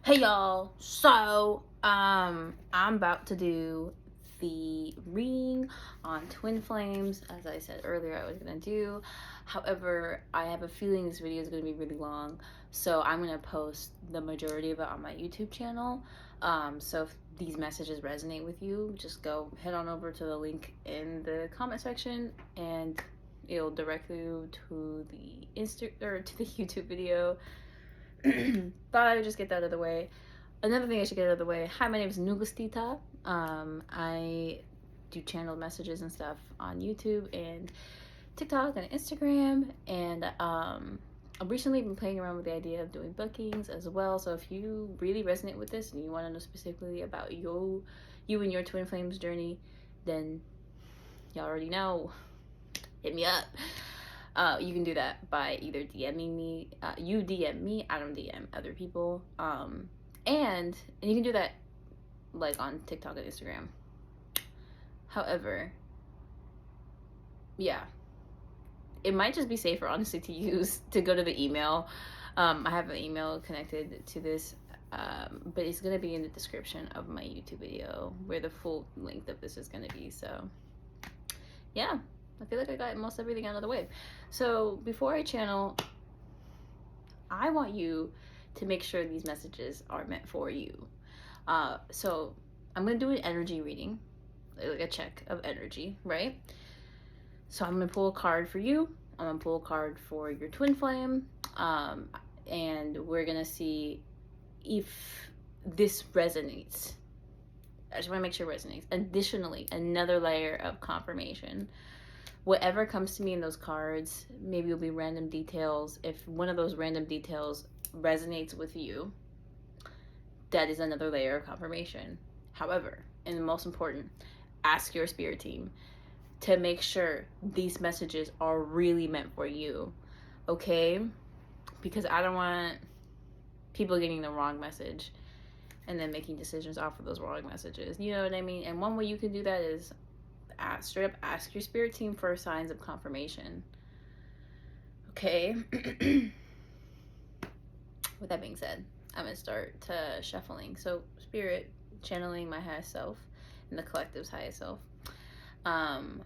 Hey y'all, so I'm about to do the reading on twin flames, as I said earlier I was gonna do. However, I have a feeling this video is gonna be really long, so I'm gonna post the majority of it on my YouTube channel. So if these messages resonate with you, just go head on over to the link in the comment section and it'll direct you to the to the YouTube video. Thought I would just get that out of the way. Another thing I should get out of the way. Hi, my name is Negustita. I do channeled messages and stuff on YouTube and TikTok and Instagram, and I've recently been playing around with the idea of doing bookings as well. So if you really resonate with this and you want to know specifically about you and your twin flames journey, then y'all already know. Hit me up. You can do that by either DMing me. You DM me, I don't DM other people. And you can do that like on TikTok and Instagram. However, yeah, it might just be safer, honestly, to go to the email. I have an email connected to this, but it's gonna be in the description of my YouTube video where the full length of this is gonna be. So, yeah. I feel like I got most everything out of the way. So before I channel, I want you to make sure these messages are meant for you. So I'm going to do an energy reading, like a check of energy, right? So I'm going to pull a card for you. I'm going to pull a card for your twin flame. And we're going to see if this resonates. I just want to make sure it resonates. Additionally, another layer of confirmation. Whatever comes to me in those cards, maybe it'll be random details. If one of those random details resonates with you, that is another layer of confirmation. However, and the most important, ask your spirit team to make sure these messages are really meant for you, okay? Because I don't want people getting the wrong message and then making decisions off of those wrong messages. You know what I mean? And one way you can do that is straight up ask your spirit team for signs of confirmation. Okay. With that being said, I'm gonna start shuffling. So spirit, channeling my highest self and the collective's highest self. Can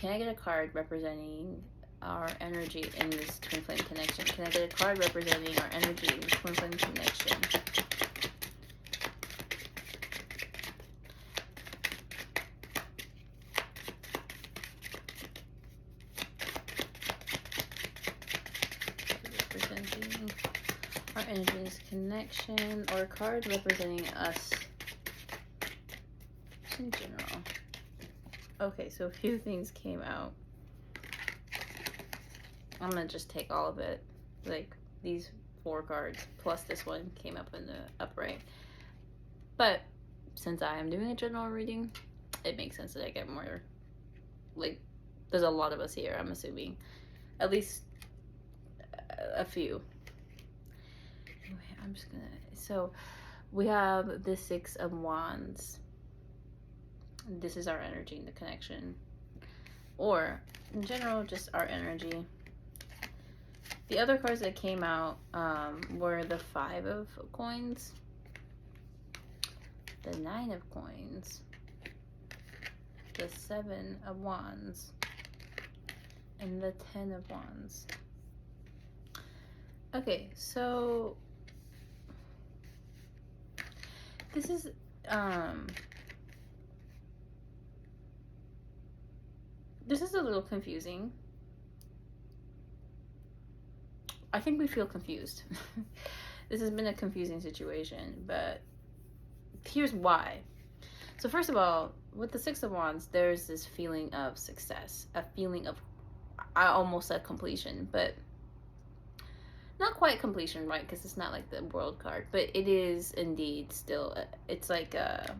I get a card representing our energy in this twin flame connection? Can I get a card representing our energy in this twin flame connection? Our energy's connection, or a card representing us in general. Okay, so a few things came out. I'm gonna just take all of it. Like these 4 cards plus this one came up in the upright. But since I am doing a general reading, it makes sense that I get more. Like, there's a lot of us here, I'm assuming. At least a few. Anyway, I'm just gonna, so we have the 6 of Wands. This is our energy in the connection, or in general, just our energy. The other cards that came out were the 5 of coins, the 9 of coins, the 7 of wands, and the 10 of wands. Okay, so this is a little confusing. I think we feel confused. This has been a confusing situation, but here's why. So first of all, with the 6 of Wands, there's this feeling of success, a feeling of, I almost said completion, but not quite completion, right? Because it's not like the World card, but it is indeed still, it's like a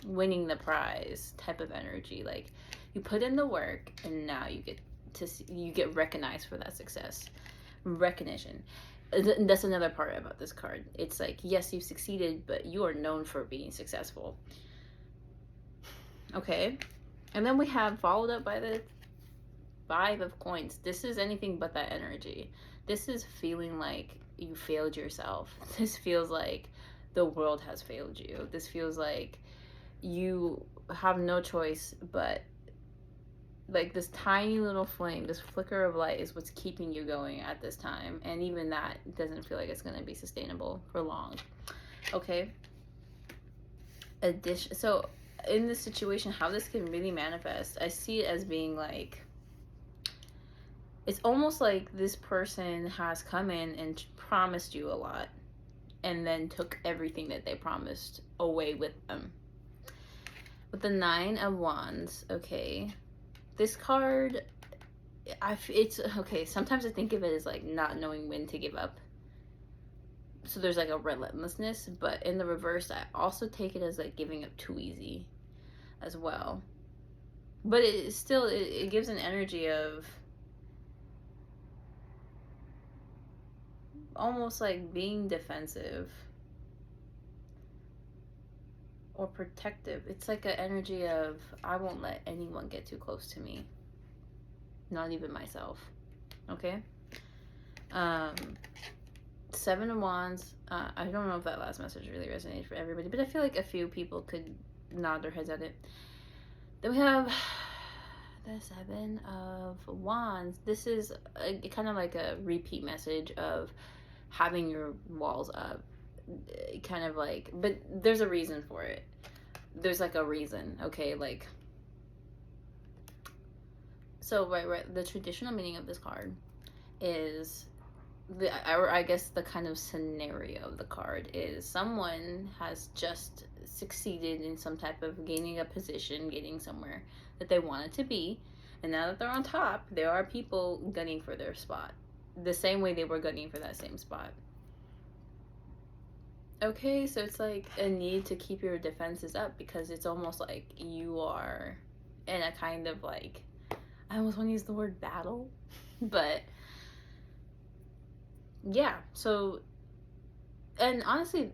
winning the prize type of energy. Like, you put in the work and now you get recognized for that success. Recognition. That's another part about this card. It's like, yes, you've succeeded, but you are known for being successful. Okay, and then we have followed up by the 5 of coins. This is anything but that energy. This is feeling like you failed yourself. This feels like the world has failed you. This feels like you have no choice but, like, this tiny little flame, this flicker of light is what's keeping you going at this time. And even that doesn't feel like it's going to be sustainable for long. Okay? So in this situation, how this can really manifest, I see it as being like, it's almost like this person has come in and promised you a lot and then took everything that they promised away with them. With the 9 of Wands, okay, this card, it's okay, sometimes I think of it as like not knowing when to give up. So there's like a relentlessness, but in the reverse, I also take it as like giving up too easy as well. But it still, it gives an energy of almost like being defensive or protective. It's like an energy of, I won't let anyone get too close to me, not even myself. Okay. 7 of Wands. I don't know if that last message really resonated for everybody, but I feel like a few people could nod their heads at it. Then we have the 7 of Wands. This is kind of like a repeat message of having your walls up, kind of like, but there's a reason for it. There's like a reason, okay? Like, so right, the traditional meaning of this card is, I guess the kind of scenario of the card is someone has just succeeded in some type of gaining a position, getting somewhere that they wanted to be, and now that they're on top, there are people gunning for their spot the same way they were gunning for that same spot. Okay, so it's like a need to keep your defenses up because it's almost like you are in a kind of like, I almost want to use the word battle, but yeah, so, and honestly,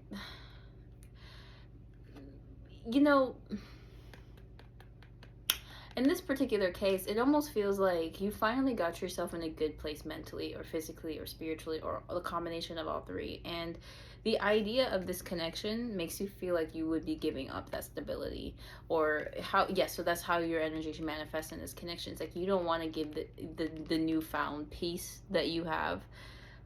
you know, in this particular case, it almost feels like you finally got yourself in a good place mentally or physically or spiritually or the combination of all three. And the idea of this connection makes you feel like you would be giving up that stability, or how, yes, so that's how your energy should manifest in this connection. It's like you don't want to give the newfound peace that you have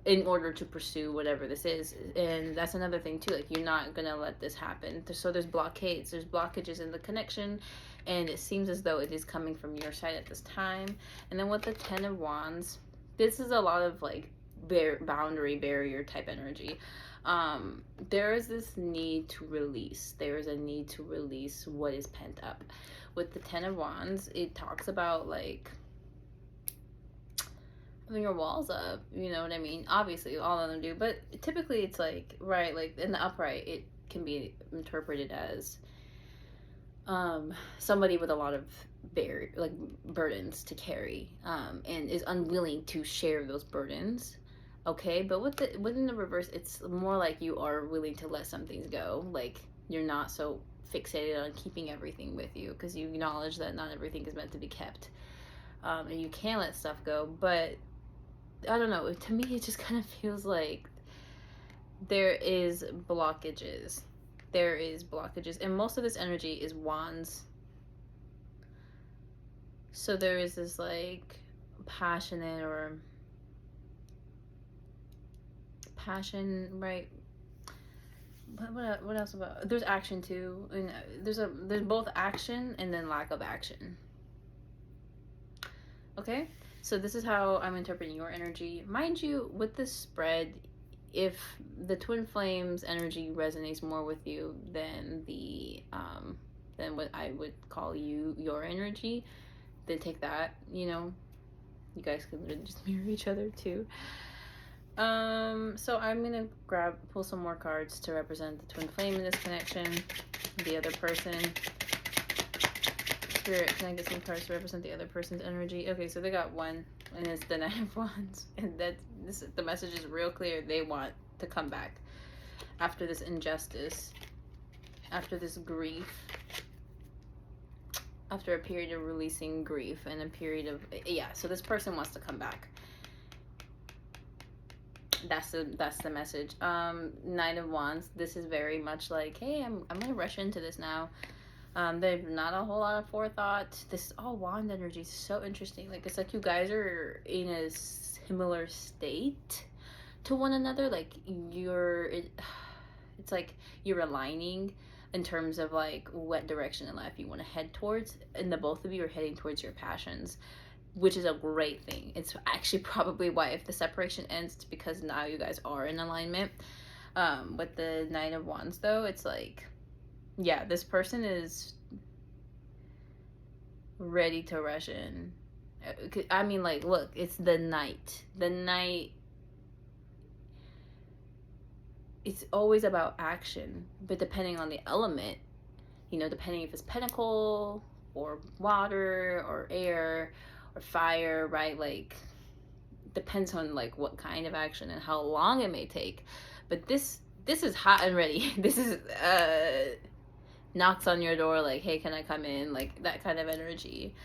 in order to pursue whatever this is. And that's another thing too, like you're not gonna let this happen. So there's blockades, there's blockages in the connection, and it seems as though it is coming from your side at this time. And then with the 10 of Wands, this is a lot of like boundary barrier type energy. There is this need to release. There is a need to release what is pent up. With the 10 of Wands, it talks about like having your walls up, you know what I mean? Obviously, all of them do, but typically it's like, right, like in the upright, it can be interpreted as somebody with a lot of burdens to carry, and is unwilling to share those burdens. Okay, but within the reverse, it's more like you are willing to let some things go. Like you're not so fixated on keeping everything with you because you acknowledge that not everything is meant to be kept, and you can let stuff go. But I don't know, to me it just kind of feels like there is blockages, and most of this energy is Wands. So there is this like passionate or passion, right? What else about, there's action too, and there's both action and then lack of action. Okay, so this is how I'm interpreting your energy. Mind you, with this spread, if the twin flames energy resonates more with you than than what I would call your energy, then take that, you know. You guys can literally just mirror each other too. So I'm gonna pull some more cards to represent the twin flame in this connection, the other person. Spirit, can I get some cards to represent the other person's energy? Okay, so they got one, and it's the 9 of Wands, and the message is real clear. They want to come back after this injustice, after this grief, after a period of releasing grief and a period of, yeah, so this person wants to come back. That's the message. Nine of Wands. This is very much like, hey, I'm gonna rush into this now. There's not a whole lot of forethought. This all wand energy is so interesting. Like, it's like you guys are in a similar state to one another. Like, it's like you're aligning in terms of like what direction in life you want to head towards, and the both of you are heading towards your passions, which is a great thing. It's actually probably why if the separation ends, it's because now you guys are in alignment. With the Nine of Wands though, it's like, yeah, this person is ready to rush in. I mean, like, look, it's the Knight. The Knight, it's always about action, but depending on the element, you know, depending if it's pentacle or water or air or fire, right? Like, depends on like what kind of action and how long it may take. But this is hot and ready. This is knocks on your door like, hey, can I come in? Like, that kind of energy.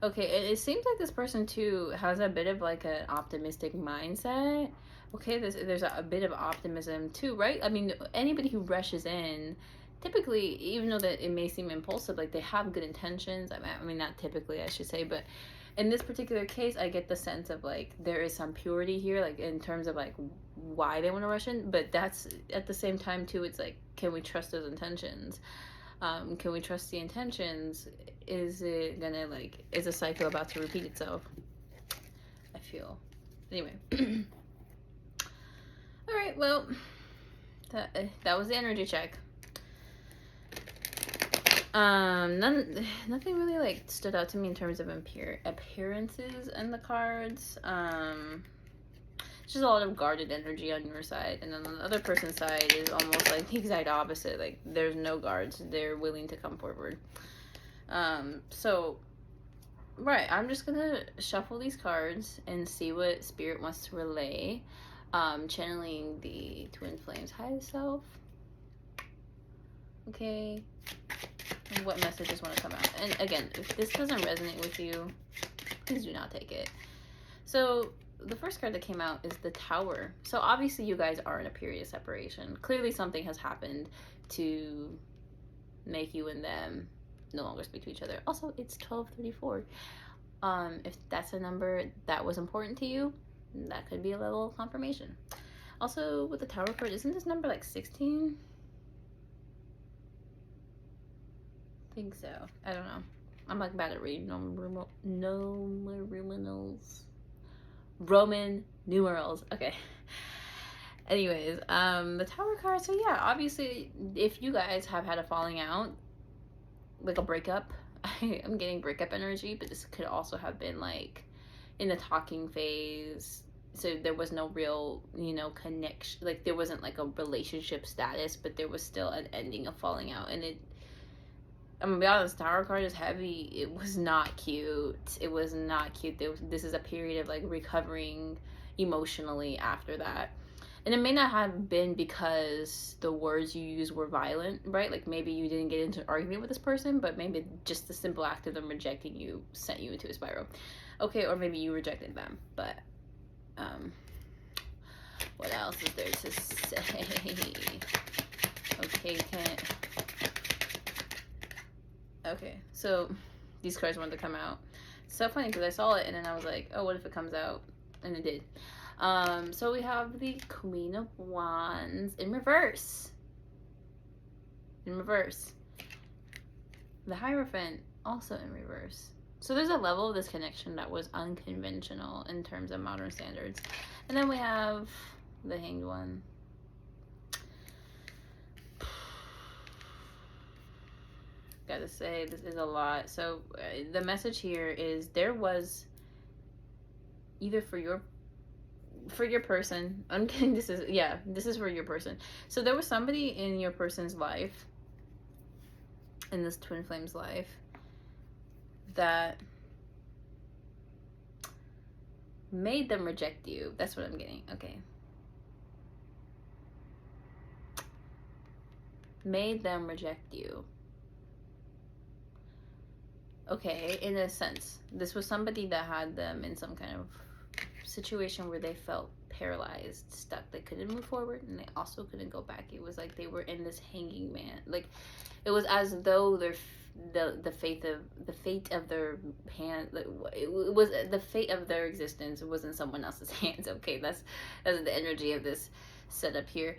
Okay, it seems like this person too has a bit of like an optimistic mindset. Okay, there's a bit of optimism too, right? I mean, anybody who rushes in, typically, even though that it may seem impulsive, like they have good intentions. I mean, not typically, I should say, but in this particular case, I get the sense of like there is some purity here, like in terms of like why they want to rush in. But that's at the same time too, it's like, can we trust those intentions? Can we trust the intentions? Is it gonna like, is a cycle about to repeat itself? I feel. Anyway. All right, well, that was the energy check. Nothing really like stood out to me in terms of appearances in the cards. Just a lot of guarded energy on your side, and then on the other person's side is almost like the exact opposite. Like, there's no guards, they're willing to come forward. So right, I'm just gonna shuffle these cards and see what Spirit wants to relay. Channeling the Twin Flames high self. Okay, and what messages want to come out. And again, if this doesn't resonate with you, please do not take it. So the first card that came out is the Tower. So obviously you guys are in a period of separation. Clearly something has happened to make you and them no longer speak to each other. Also, it's 12:34. If that's a number that was important to you, that could be a level of confirmation. Also, with the Tower card, isn't this number like 16? I think so. I don't know. I'm like bad at reading Roman numerals. Okay. Anyways, the Tower card. So yeah, obviously, if you guys have had a falling out, like a breakup, I'm getting breakup energy, but this could also have been like in the talking phase. So there was no real, you know, connection. Like, there wasn't like a relationship status, but there was still an ending of falling out. And I'm gonna be honest, Tower card is heavy. It was not cute. It was not cute. This is a period of like recovering emotionally after that. And it may not have been because the words you used were violent, right? Like, maybe you didn't get into an argument with this person, but maybe just the simple act of them rejecting you sent you into a spiral. Okay, or maybe you rejected them. But what else is there to say? Okay, okay, so these cards wanted to come out. So funny, because I saw it and then I was like, oh, what if it comes out? And it did. So we have the Queen of Wands in reverse. In reverse. The Hierophant also in reverse. So there's a level of this connection that was unconventional in terms of modern standards. And then we have the Hanged One. Gotta say, this is a lot. So the message here is there was either for your person, I'm kidding, this is for your person. So there was somebody in your person's life, in this Twin Flame's life, that made them reject you. That's what I'm getting. Okay. Made them reject you. Okay, in a sense. This was somebody that had them in some kind of situation where they felt paralyzed, stuck. They couldn't move forward, and they also couldn't go back. It was like they were in this hanging man. Like, it was as though the fate of their hand, like, it was the fate of their existence was in someone else's hands. Okay, that's the energy of this setup here.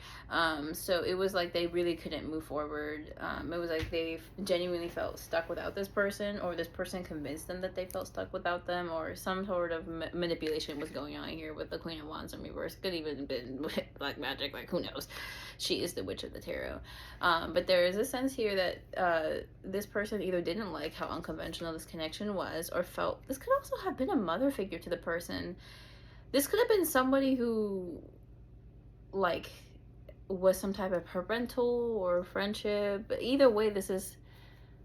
So it was like they really couldn't move forward. It was like they genuinely felt stuck without this person, or this person convinced them that they felt stuck without them, or some sort of manipulation was going on here with the Queen of Wands in reverse. Could even been with black magic, like, who knows. She is the Witch of the Tarot. But there is a sense here that this person either didn't like how unconventional this connection was, or felt this could also have been a mother figure to the person. This could have been somebody who, like, was some type of parental or friendship. But either way, this is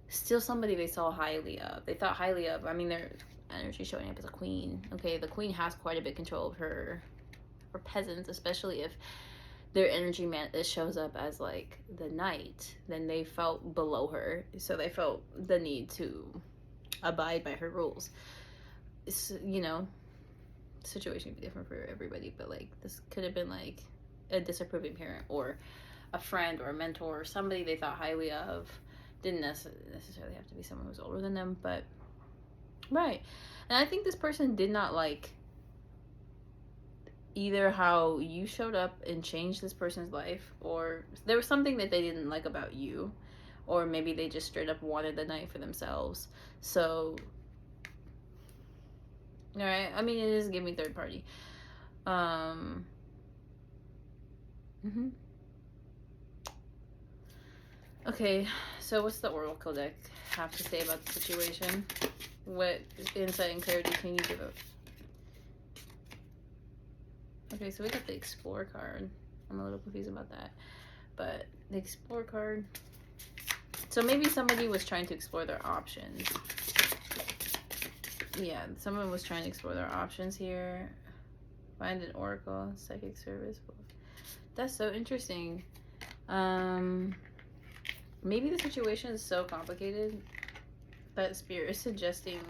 still somebody they saw highly of. They thought highly of. I mean, their energy showing up as a queen. Okay, the queen has quite a bit of control of her peasants, especially if their energy shows up as, like, the knight. Then they felt below her, so they felt the need to abide by her rules. It's, you know, the situation would be different for everybody, but, like, this could have been, like, a disapproving parent, or a friend, or a mentor, or somebody they thought highly of. Didn't necessarily have to be someone who's older than them, but right. And I think this person did not like either how you showed up and changed this person's life, or there was something that they didn't like about you, or maybe they just straight up wanted the night for themselves. So, all right, I mean, it is giving third party. Okay, so what's the Oracle deck have to say about the situation? What insight and clarity can you give up? Okay, so we got the Explore card. I'm a little confused about that. But the Explore card. So maybe somebody was trying to explore their options. Yeah, someone was trying to explore their options here. Find an Oracle, Psychic Service. That's so interesting. Maybe the situation is so complicated that Spirit is suggesting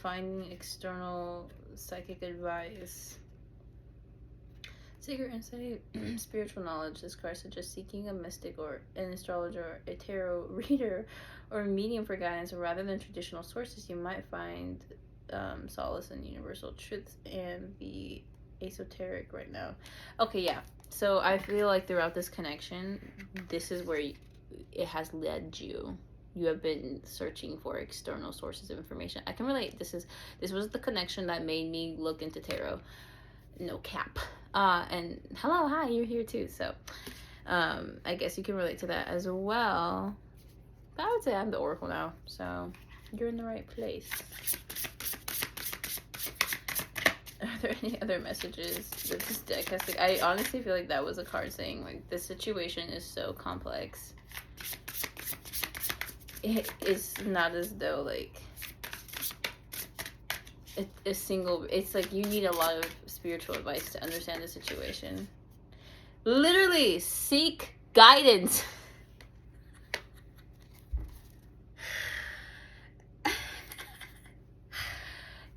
finding external psychic advice. Secret insight, spiritual knowledge. This card suggests seeking a mystic or an astrologer, a tarot reader, or a medium for guidance rather than traditional sources. You might find solace in universal truths and be esoteric right now. Okay, yeah. So I feel like throughout this connection, this is where it has led you. You have been searching for external sources of information. I can relate. This was the connection that made me look into tarot. No cap. And hello, hi, you're here too. So I guess you can relate to that as well. But I would say I'm the Oracle now, so you're in the right place. Are there any other messages that this deck has to... I honestly feel like that was a card saying, like, this situation is so complex. It's not as though, like, it's like you need a lot of spiritual advice to understand the situation. Literally, seek guidance.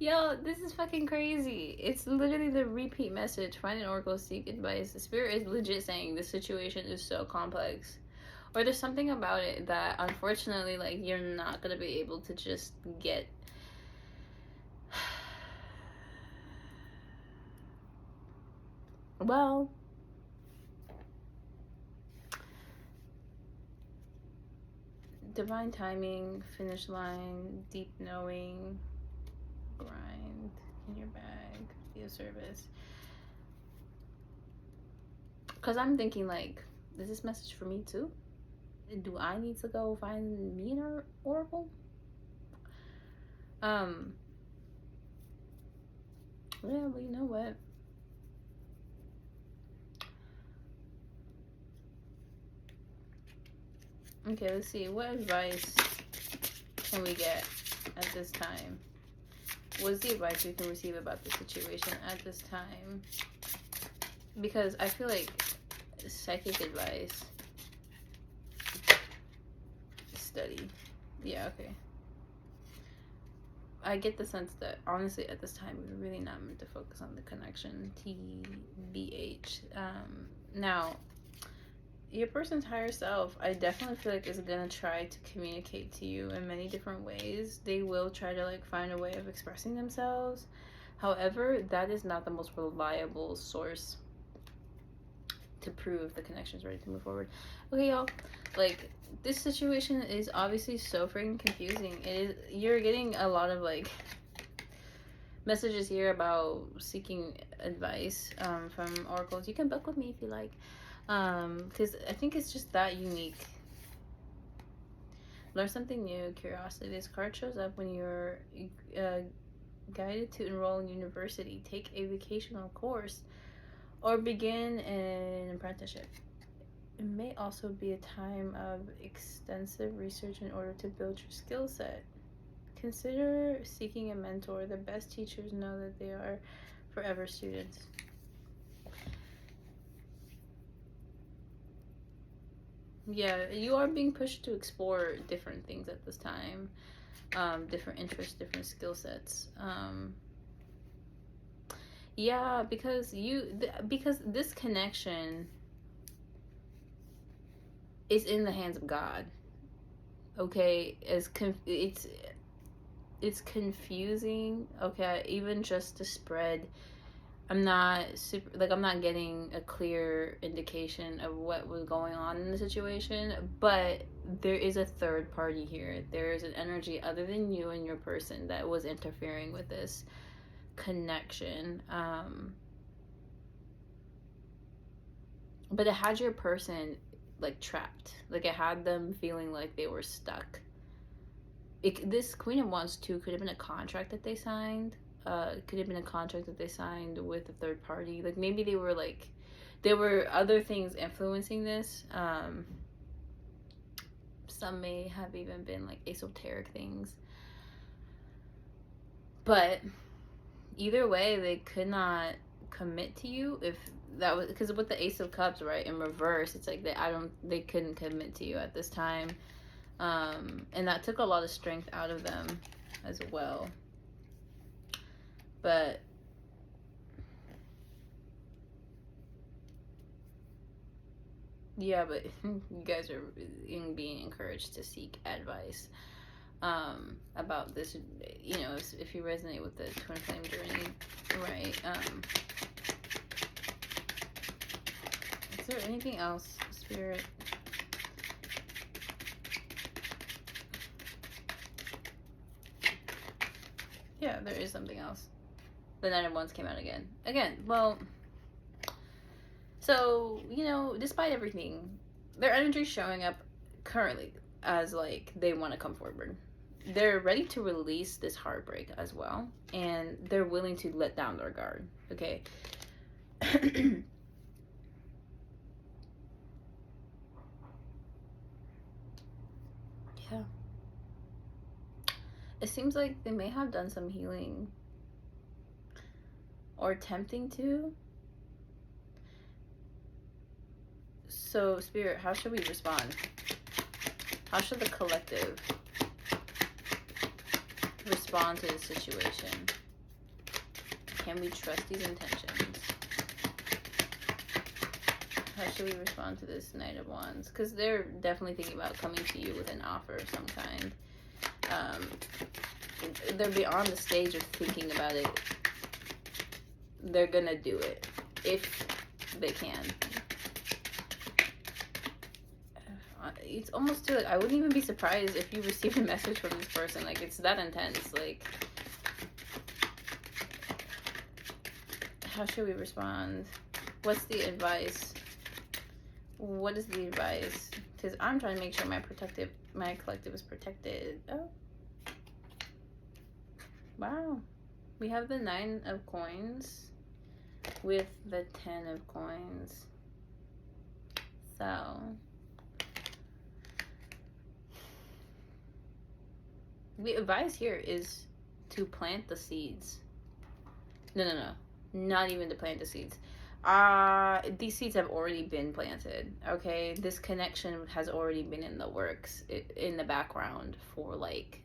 Yo, this is fucking crazy. It's literally the repeat message. Find an Oracle, seek advice. The Spirit is legit saying this situation is so complex. Or there's something about it that, unfortunately, like, you're not going to be able to just get... Well... divine timing, finish line, deep knowing... grind in your bag, be of service. Because I'm thinking, like, is this message for me too? Do I need to go find me an Oracle? Yeah, well, you know what? Okay, let's see. What advice can we get at this time? What's the advice we can receive about the situation at this time? Because I feel like psychic advice, study. Yeah, okay. I get the sense that honestly at this time we're really not meant to focus on the connection. TBH. Now, your person's higher self, I definitely feel like is gonna try to communicate to you in many different ways. They will try to like find a way of expressing themselves. However, that is not the most reliable source to prove the connection is ready to move forward. Okay, y'all. Like, this situation is obviously so freaking confusing. It is. You're getting a lot of like messages here about seeking advice from oracles. You can book with me if you like, because I think it's just that unique. Learn something new. Curiosity. This card shows up when you're guided to enroll in university, take a vocational course, or begin an apprenticeship. It may also be a time of extensive research in order to build your skill set. Consider seeking a mentor. The best teachers know that they are forever students. Yeah, you are being pushed to explore different things at this time. Different interests, different skill sets. Yeah, because because this connection is in the hands of God. Okay, it's confusing. Okay, even just to spread, I'm not getting a clear indication of what was going on in the situation, but there is a third party here. There is an energy other than you and your person that was interfering with this connection. But it had your person like trapped. Like it had them feeling like they were stuck. This Queen of Wands too could have been a contract that they signed. Could have been a contract that they signed with a third party. Like maybe they were like, there were other things influencing this. Some may have even been like esoteric things. But either way, they could not commit to you if that was, because with the Ace of Cups, right, in reverse, it's like they couldn't commit to you at this time. And that took a lot of strength out of them as well. But yeah, but you guys are being encouraged to seek advice about this, you know, if you resonate with the twin flame journey, right? Is there anything else, Spirit? Yeah, there is something else. The Knight of Wands came out again. Well, so, you know, despite everything, their energy is showing up currently as like they want to come forward. They're ready to release this heartbreak as well, and they're willing to let down their guard. Okay. Yeah. It seems like they may have done some healing or attempting to. So, Spirit, how should we respond? How should the collective respond to the situation? Can we trust these intentions? How should we respond to this Knight of Wands? Because they're definitely thinking about coming to you with an offer of some kind. They're beyond the stage of thinking about it. They're gonna do it if they can. It's almost to, I wouldn't even be surprised if you received a message from this person. Like, it's that intense. Like, how should we respond? What's the advice? What is the advice? Because I'm trying to make sure my collective is protected. Oh, wow. We have the 9 of coins with the 10 of coins. So the advice here is to plant the seeds. No. Not even to plant the seeds. These seeds have already been planted. Okay, this connection has already been in the works, in the background for like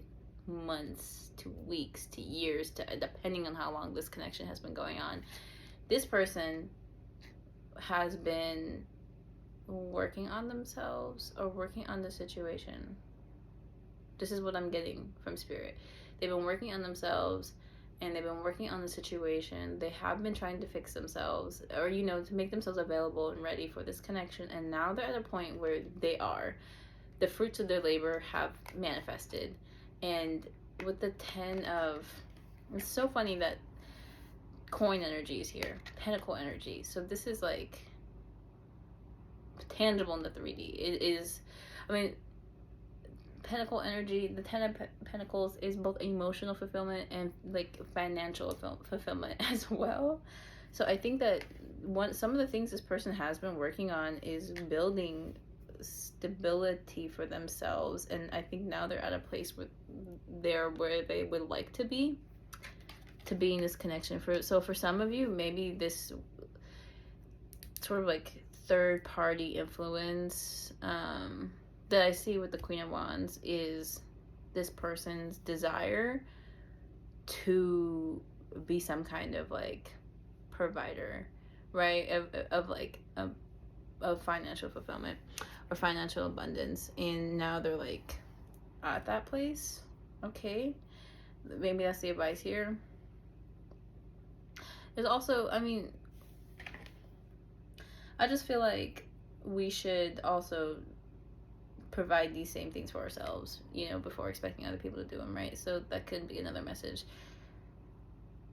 months to weeks to years, to depending on how long this connection has been going on. This person has been working on themselves or working on the situation. This is what I'm getting from Spirit. They've been working on themselves, and they've been working on the situation. They have been trying to fix themselves, or, you know, to make themselves available and ready for this connection. And now they're at a point where they are. The fruits of their labor have manifested. And with the 10 of... It's so funny that coin energy is here. Pentacle energy. So this is like tangible in the 3D. It is... I mean... Pentacle energy, the 10 of Pentacles is both emotional fulfillment and like financial fulfillment as well. So I think that some of the things this person has been working on is building stability for themselves, and I think now they're at a place where they would like to be in this connection. So for some of you, maybe this sort of like third party influence that I see with the Queen of Wands is this person's desire to be some kind of like provider, right? Of financial fulfillment or financial abundance. And now they're like at that place. Okay. Maybe that's the advice here. There's also, I mean, I just feel like we should also provide these same things for ourselves, you know, before expecting other people to do them, right? So that could be another message.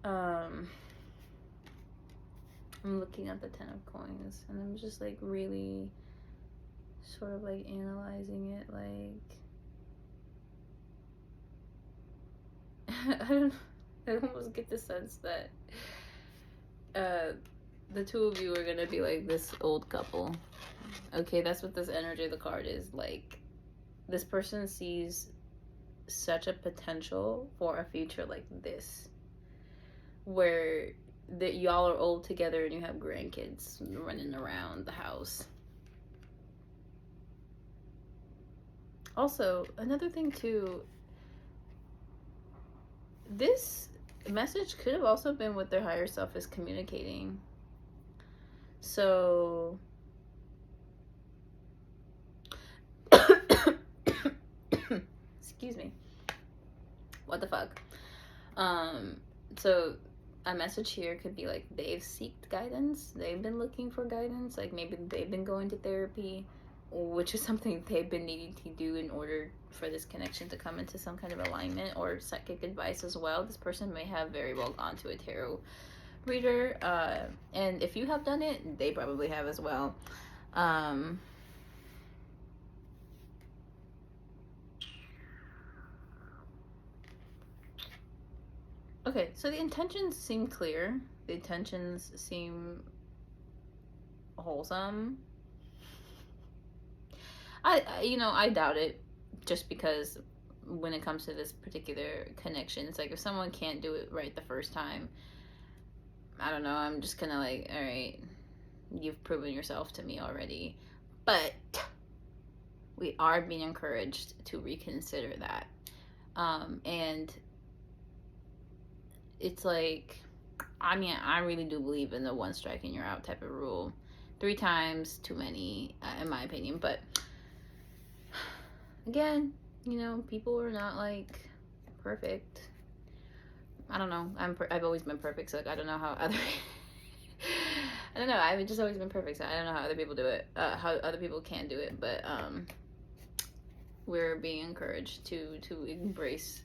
I'm looking at the 10 of coins, and I'm just like really sort of like analyzing it, like I almost get the sense that the two of you are gonna be like this old couple. Okay, that's what this energy of the card is. Like, this person sees such a potential for a future like this, where that y'all are old together and you have grandkids running around the house. Also, another thing too, this message could have also been what their higher self is communicating. So excuse me, what the fuck. So a message here could be like they've sought guidance, they've been looking for guidance, like maybe they've been going to therapy, which is something they've been needing to do in order for this connection to come into some kind of alignment, or psychic advice as well. This person may have very well gone to a tarot reader, and if you have done it, they probably have as well. Okay, so the intentions seem clear. The intentions seem wholesome. I doubt it, just because when it comes to this particular connection, it's like if someone can't do it right the first time, I don't know, I'm just kind of like, all right, you've proven yourself to me already. But we are being encouraged to reconsider that. And it's like, I mean, I really do believe in the one strike and you're out type of rule. 3 times too many, in my opinion. But again, you know, people are not like perfect. I don't know. I've always been perfect, so like, I don't know how other I don't know. I've just always been perfect, so I don't know how other people do it. How other people can do it, but we're being encouraged to embrace,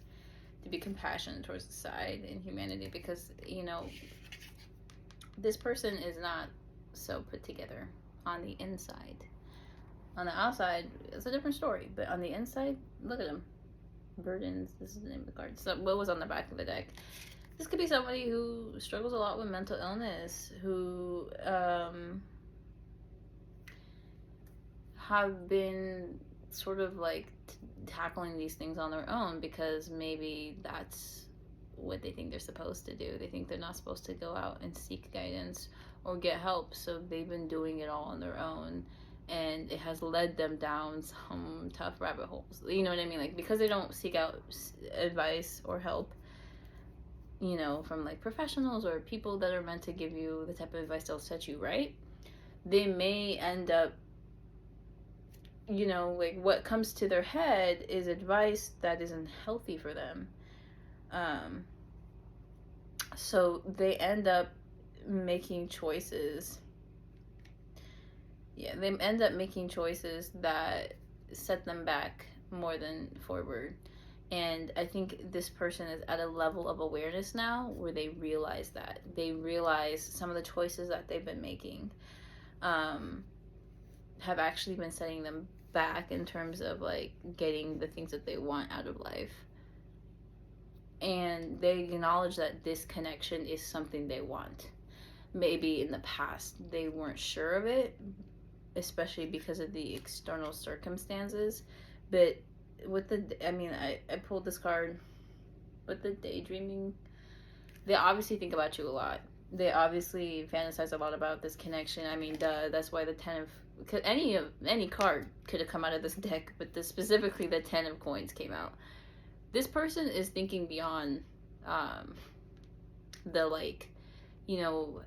to be compassionate towards society and humanity, because, you know, this person is not so put together on the inside. On the outside, it's a different story, but on the inside, look at them. Burdens, this is the name of the card. So what was on the back of the deck? This could be somebody who struggles a lot with mental illness, who have been sort of like tackling these things on their own, because maybe that's what they think they're supposed to do. They think they're not supposed to go out and seek guidance or get help, so they've been doing it all on their own. and it has led them down some tough rabbit holes. You know what I mean? Like, because they don't seek out advice or help, you know, from like professionals or people that are meant to give you the type of advice that'll set you right, they may end up, you know, like what comes to their head is advice that isn't healthy for them. So they end up making choices. Yeah, they end up making choices that set them back more than forward. And I think this person is at a level of awareness now where they realize that. They realize some of the choices that they've been making have actually been setting them back in terms of like getting the things that they want out of life. And they acknowledge that this connection is something they want. Maybe in the past they weren't sure of it, especially because of the external circumstances. But with the, I pulled this card with the daydreaming. They obviously think about you a lot. They obviously fantasize a lot about this connection. I mean, duh, that's why the 10 of, cause any card could have come out of this deck, but specifically the 10 of coins came out. This person is thinking beyond the, like, you know,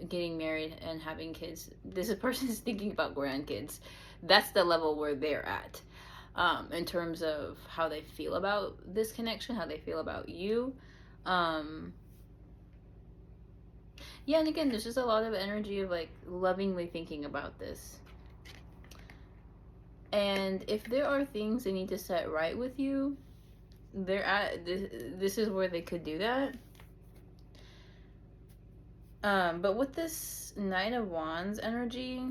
getting married and having kids. This person is thinking about grandkids. That's the level where they're at, in terms of how they feel about this connection, how they feel about you. Yeah, and again, there's just a lot of energy of like lovingly thinking about this. And if there are things they need to set right with you, they're at this is where they could do that. But with this Knight of Wands energy,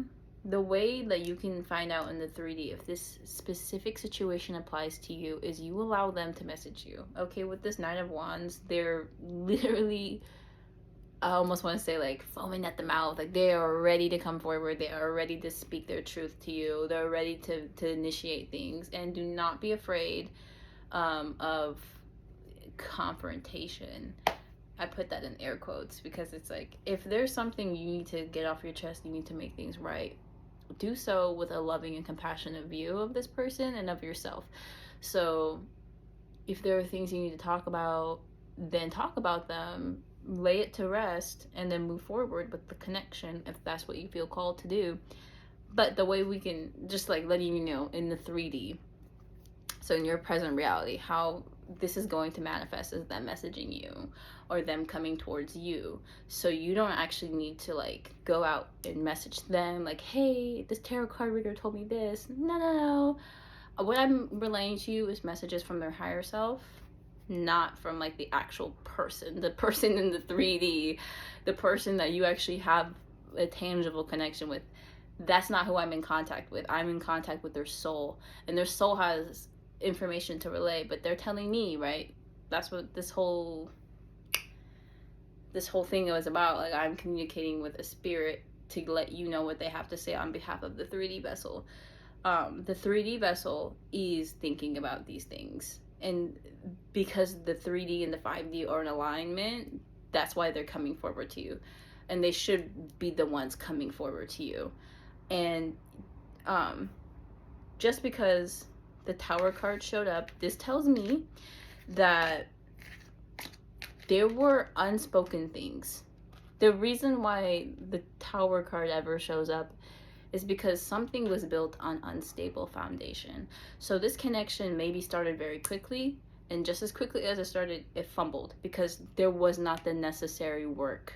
the way that you can find out in the 3D if this specific situation applies to you is you allow them to message you. Okay, with this Knight of Wands, they're literally, I almost want to say like foaming at the mouth. Like they are ready to come forward. They are ready to speak their truth to you. They're ready to initiate things. And do not be afraid of confrontation. I put that in air quotes because it's like, if there's something you need to get off your chest, you need to make things right, do so with a loving and compassionate view of this person and of yourself. So if there are things you need to talk about, then talk about them, lay it to rest, and then move forward with the connection if that's what you feel called to do. But the way we can, just like letting you know in the 3D, so in your present reality, how this is going to manifest is them messaging you or them coming towards you. So you don't actually need to like go out and message them like, hey, this tarot card reader told me this. No. What I'm relaying to you is messages from their higher self, not from like the actual person, the person in the 3D, the person that you actually have a tangible connection with. That's not who I'm in contact with. I'm in contact with their soul, and their soul has information to relay, but they're telling me, right? That's what this whole thing was about. Like, I'm communicating with a spirit to let you know what they have to say on behalf of the 3D vessel. The 3D vessel is thinking about these things, and because the 3D and the 5D are in alignment, that's why they're coming forward to you, and they should be the ones coming forward to you. And just because the Tower card showed up, this tells me that there were unspoken things. The reason why the Tower card ever shows up is because something was built on unstable foundation. So this connection maybe started very quickly, and just as quickly as it started, it fumbled because there was not the necessary work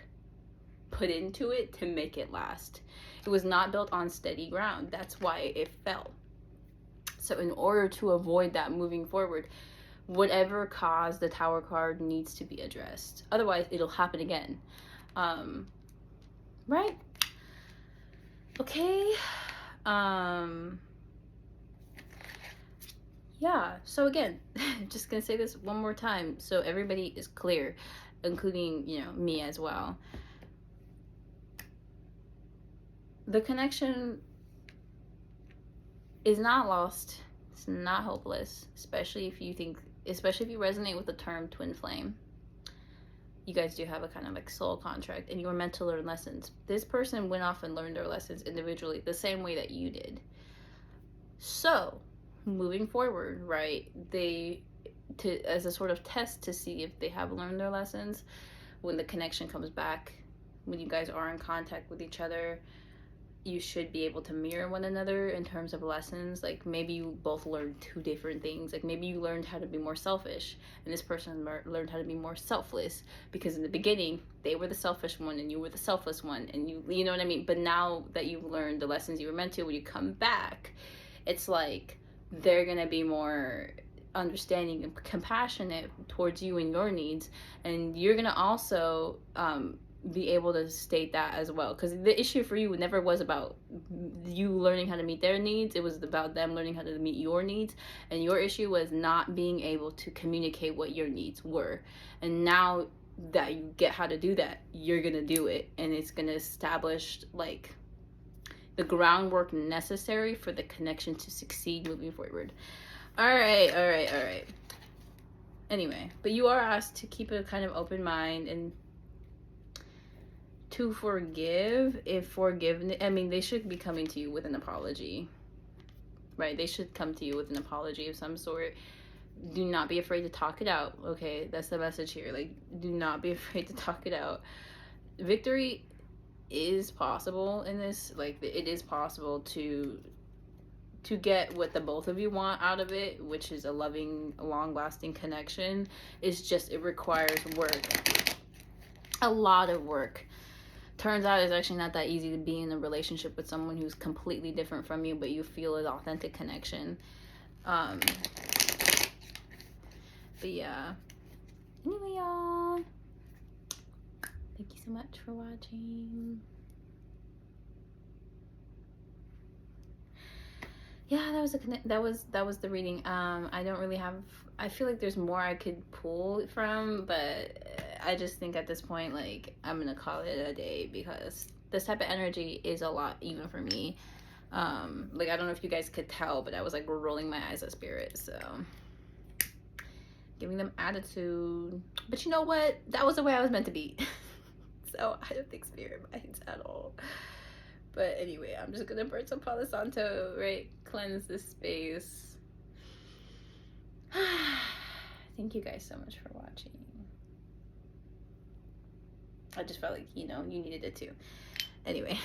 put into it to make it last. It was not built on steady ground. That's why it fell. So in order to avoid that moving forward, whatever caused the Tower card needs to be addressed. Otherwise, it'll happen again. Right? Okay. Yeah. So again, just gonna say this one more time so everybody is clear, including, you know, me as well. The connection is not lost. It's not hopeless, especially if you resonate with the term twin flame. you guys do have a kind of like soul contract, and you were meant to learn lessons. This person went off and learned their lessons individually the same way that you did. So moving forward, right, as a sort of test to see if they have learned their lessons, when the connection comes back, when you guys are in contact with each other, you should be able to mirror one another in terms of lessons. Like maybe you both learned two different things. Like maybe you learned how to be more selfish and this person learned how to be more selfless, because in the beginning they were the selfish one and you were the selfless one, and you know what I mean. But now that you've learned the lessons you were meant to, when you come back, it's like they're gonna be more understanding and compassionate towards you and your needs, and you're gonna also be able to state that as well, because the issue for you never was about you learning how to meet their needs. It was about them learning how to meet your needs, and your issue was not being able to communicate what your needs were. And now that you get how to do that, you're gonna do it, and it's gonna establish like the groundwork necessary for the connection to succeed moving forward. All right. Anyway, but you are asked to keep a kind of open mind and to forgive. If forgiveness, I mean, they should be coming to you with an apology, right? They should come to you with an apology of some sort. Do not be afraid to talk it out, okay? That's the message here. Like, do not be afraid to talk it out. Victory is possible in this. Like, it is possible to get what the both of you want out of it, which is a loving, long-lasting connection. It's just, it requires work, a lot of work. Turns out it's actually not that easy to be in a relationship with someone who's completely different from you, but you feel an authentic connection. But yeah. Anyway, y'all, thank you so much for watching. Yeah, that was the reading. I don't really have, I feel like there's more I could pull from, but I just think at this point, like, I'm gonna call it a day, because this type of energy is a lot even for me. Like, I don't know if you guys could tell, but I was like rolling my eyes at spirit, so giving them attitude. But you know what, that was the way I was meant to be. So I don't think spirit minds at all. But anyway, I'm just gonna burn some Palo Santo, right? Cleanse this space. Thank you guys so much for watching. I just felt like, you know, you needed it too. Anyway.